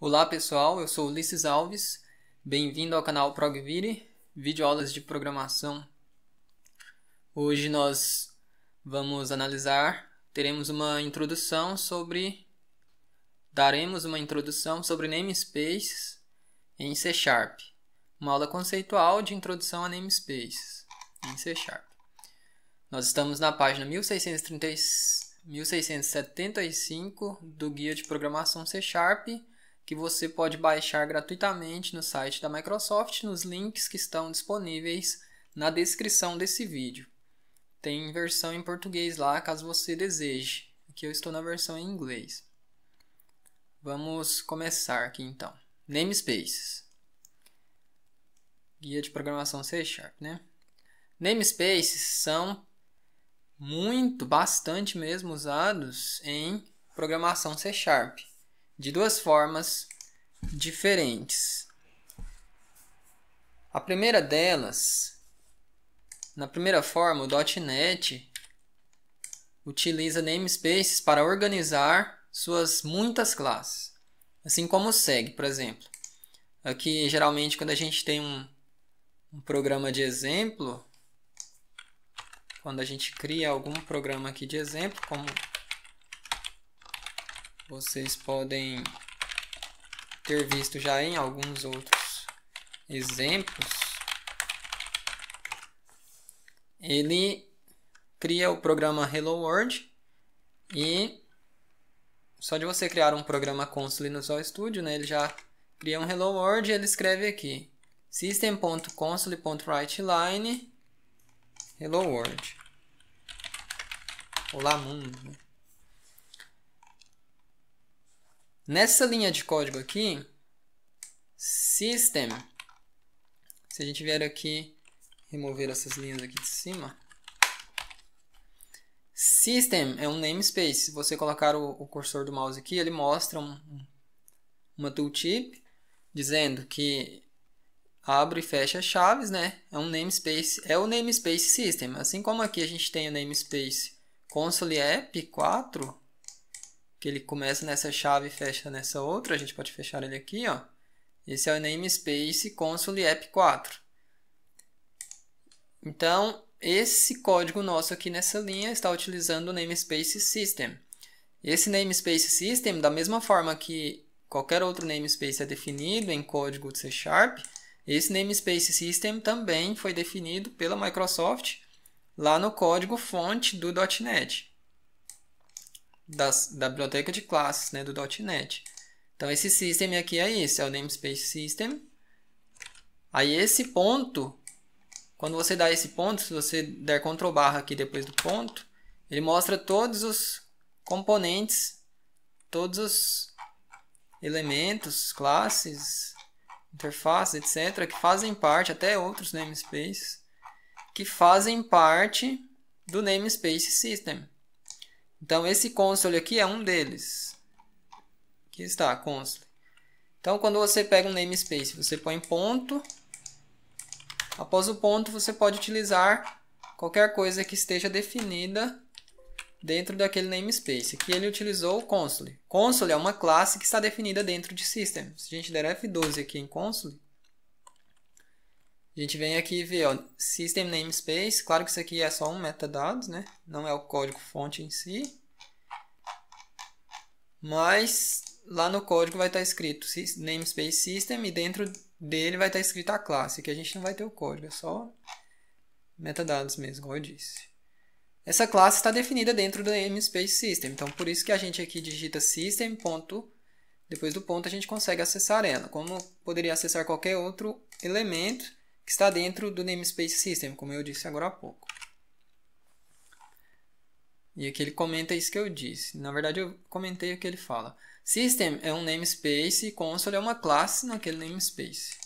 Olá pessoal, eu sou Ulisses Alves, bem-vindo ao canal ProgVire, videoaulas de programação. Hoje nós vamos daremos uma introdução sobre namespaces em C#. Uma aula conceitual de introdução a namespaces em C#. Nós estamos na página 1675 do Guia de Programação C#, que você pode baixar gratuitamente no site da Microsoft, nos links que estão disponíveis na descrição desse vídeo. Tem versão em português lá, caso você deseje. Aqui eu estou na versão em inglês. Vamos começar aqui então. Namespaces. Guia de Programação C#, né? Namespaces são bastante mesmo usados em programação C#, de duas formas diferentes. A primeira delas, na primeira forma, o .NET utiliza namespaces para organizar suas muitas classes, assim como segue, por exemplo. Aqui, geralmente, quando a gente tem um programa de exemplo, quando a gente cria algum programa aqui de exemplo, como vocês podem ter visto já em alguns outros exemplos, ele cria o programa Hello World e só de você criar um programa console no Visual Studio, né, ele já cria um Hello World e ele escreve aqui system.console.writeline Hello World. Olá mundo. Nessa linha de código aqui, system, se a gente vier aqui, remover essas linhas aqui de cima, system é um namespace. Se você colocar o cursor do mouse aqui, ele mostra uma tooltip dizendo que abre e fecha chaves, né? É um namespace, é o namespace system. Assim como aqui a gente tem o namespace console app 4, que ele começa nessa chave e fecha nessa outra, a gente pode fechar ele aqui, ó. Esse é o namespace console app 4. Então, esse código nosso aqui nessa linha está utilizando o namespace system. Esse namespace system, da mesma forma que qualquer outro namespace é definido em código de C#, esse namespace system também foi definido pela Microsoft lá no código fonte do .NET. Da biblioteca de classes, né, do .NET. Então, esse system aqui é esse, é o namespace system. Aí, esse ponto, quando você dá esse ponto, se você der Ctrl barra aqui depois do ponto, ele mostra todos os componentes, todos os elementos, classes, interfaces, etc., que fazem parte, até outros namespaces, que fazem parte do namespace system. Então, esse console aqui é um deles. Aqui está, console. Então, quando você pega um namespace, você põe ponto. Após o ponto, você pode utilizar qualquer coisa que esteja definida dentro daquele namespace. Aqui ele utilizou o console. Console é uma classe que está definida dentro de system. Se a gente der F12 aqui em console, a gente vem aqui e vê, ó, system namespace. Claro que isso aqui é só um metadados, né? Não é o código fonte em si. Mas lá no código vai estar escrito namespace system e dentro dele vai estar escrito a classe. Aqui a gente não vai ter o código, é só metadados mesmo, como eu disse. Essa classe está definida dentro do namespace system. Então, por isso que a gente aqui digita system. Depois do ponto a gente consegue acessar ela. Como poderia acessar qualquer outro elemento que está dentro do namespace system, como eu disse agora há pouco. E aqui ele comenta isso que eu disse. Na verdade, eu comentei o que ele fala. System é um namespace e console é uma classe naquele namespace.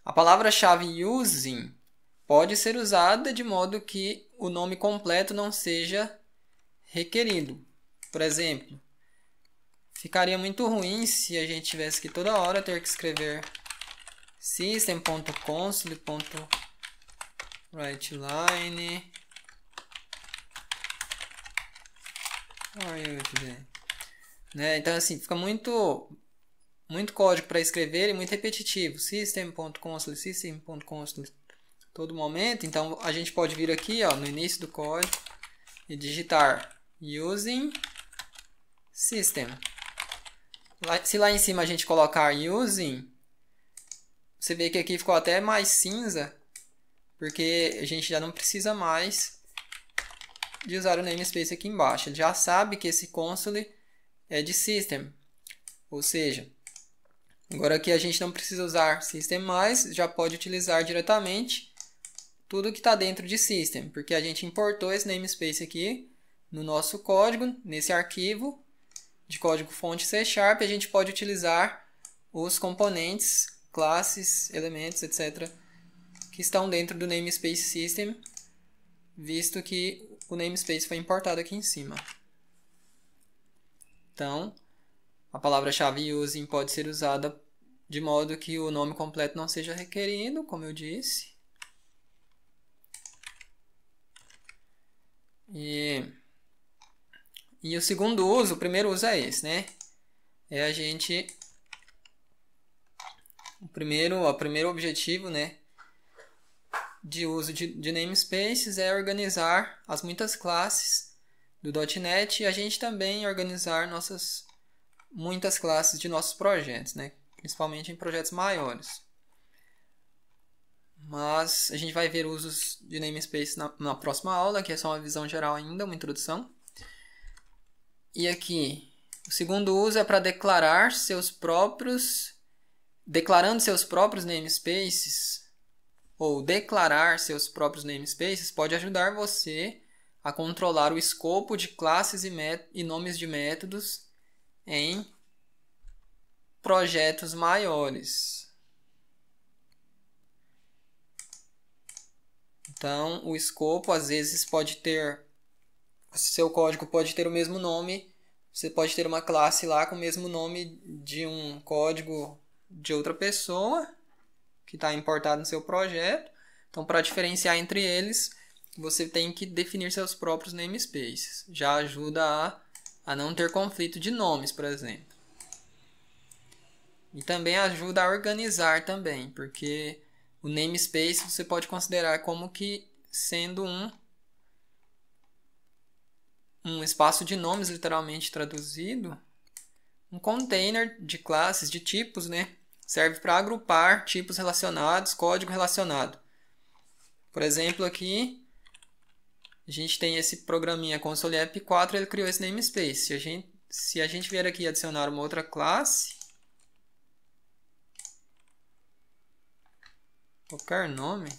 A palavra-chave using pode ser usada de modo que o nome completo não seja requerido. Por exemplo, ficaria muito ruim se a gente tivesse que toda hora ter que escrever system.console.writeline. Né? Então, assim, fica muito muito código para escrever e muito repetitivo. System.consul, system.consul, todo momento. Então, a gente pode vir aqui, ó, no início do código e digitar using system. Se lá em cima a gente colocar using, você vê que aqui ficou até mais cinza, porque a gente já não precisa mais de usar o namespace aqui embaixo. Ele já sabe que esse console é de system. Ou seja, agora aqui a gente não precisa usar system mais, já pode utilizar diretamente tudo que está dentro de system, porque a gente importou esse namespace aqui no nosso código, nesse arquivo de código fonte C#, a gente pode utilizar os componentes, classes, elementos, etc., que estão dentro do namespace system, visto que o namespace foi importado aqui em cima. Então, a palavra-chave using pode ser usada de modo que o nome completo não seja requerido, como eu disse. E o segundo uso, o primeiro uso é esse, né? É a gente... O primeiro objetivo, né, de uso de namespaces é organizar as muitas classes do .NET e a gente também organizar muitas classes de nossos projetos, né? Principalmente em projetos maiores. Mas a gente vai ver usos de namespace na próxima aula, que é só uma visão geral ainda, uma introdução. E aqui, o segundo uso é para declarando seus próprios namespaces, ou declarar seus próprios namespaces, pode ajudar você a controlar o escopo de classes e nomes de métodos em projetos maiores. Então, o escopo às vezes pode ter... Seu código pode ter o mesmo nome. Você pode ter uma classe lá com o mesmo nome de um código de outra pessoa que está importado no seu projeto. Então, para diferenciar entre eles, você tem que definir seus próprios namespaces. Já ajuda a não ter conflito de nomes, por exemplo. E também ajuda a organizar também, porque o namespace você pode considerar como que sendo um espaço de nomes literalmente traduzido, um container de classes, de tipos, né? Serve para agrupar tipos relacionados, código relacionado. Por exemplo, aqui a gente tem esse programinha console app 4, ele criou esse namespace. Se a gente vier aqui adicionar uma outra classe, qualquer nome,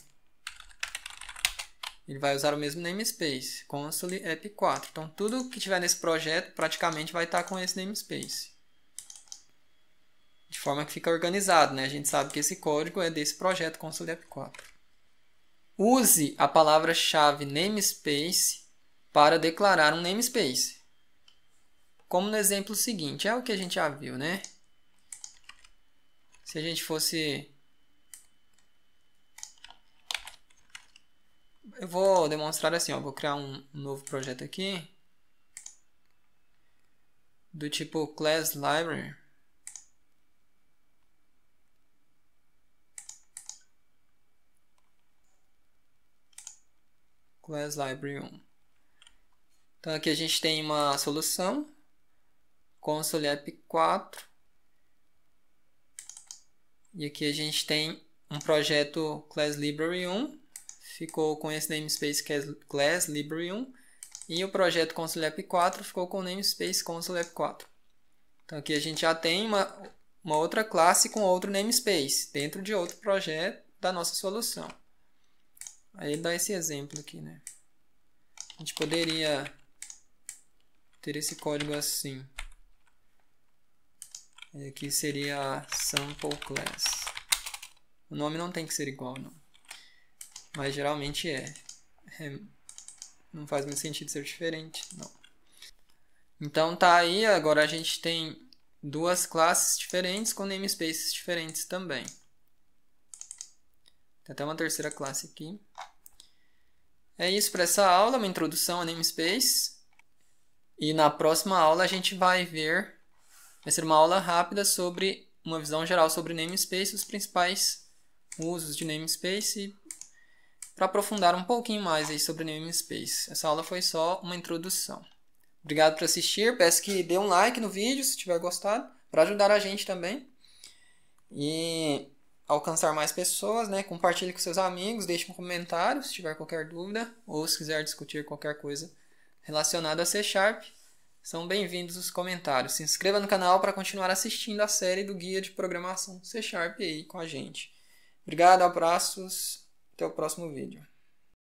ele vai usar o mesmo namespace, console app 4. Então, tudo que tiver nesse projeto praticamente vai estar com esse namespace. De forma que fica organizado, né? A gente sabe que esse código é desse projeto console app 4. Use a palavra-chave namespace para declarar um namespace. Como no exemplo seguinte, é o que a gente já viu, né? Se a gente fosse... Eu vou demonstrar assim, ó, vou criar um novo projeto aqui do tipo class library. Class library 1. Então aqui a gente tem uma solução console app 4 e aqui a gente tem um projeto class library 1. Ficou com esse namespace class library 1 e o projeto console app 4 ficou com o namespace console app 4. Então aqui a gente já tem uma outra classe com outro namespace dentro de outro projeto da nossa solução. Aí ele dá esse exemplo aqui, né? A gente poderia ter esse código assim. Aqui seria sample class. O nome não tem que ser igual, não. Mas geralmente não faz muito sentido ser diferente, não. Então tá aí, agora a gente tem duas classes diferentes com namespaces diferentes também. Tem até uma terceira classe aqui. É isso para essa aula, uma introdução a namespace. E na próxima aula a gente vai ser uma aula rápida sobre uma visão geral sobre namespace, os principais usos de namespace, para aprofundar um pouquinho mais aí sobre namespace. Essa aula foi só uma introdução. Obrigado por assistir, peço que dê um like no vídeo se tiver gostado, para ajudar a gente também. E alcançar mais pessoas, né? Compartilhe com seus amigos, deixe um comentário se tiver qualquer dúvida, ou se quiser discutir qualquer coisa relacionada a C#. São bem-vindos os comentários. Se inscreva no canal para continuar assistindo a série do Guia de Programação C# aí com a gente. Obrigado, abraços, até o próximo vídeo.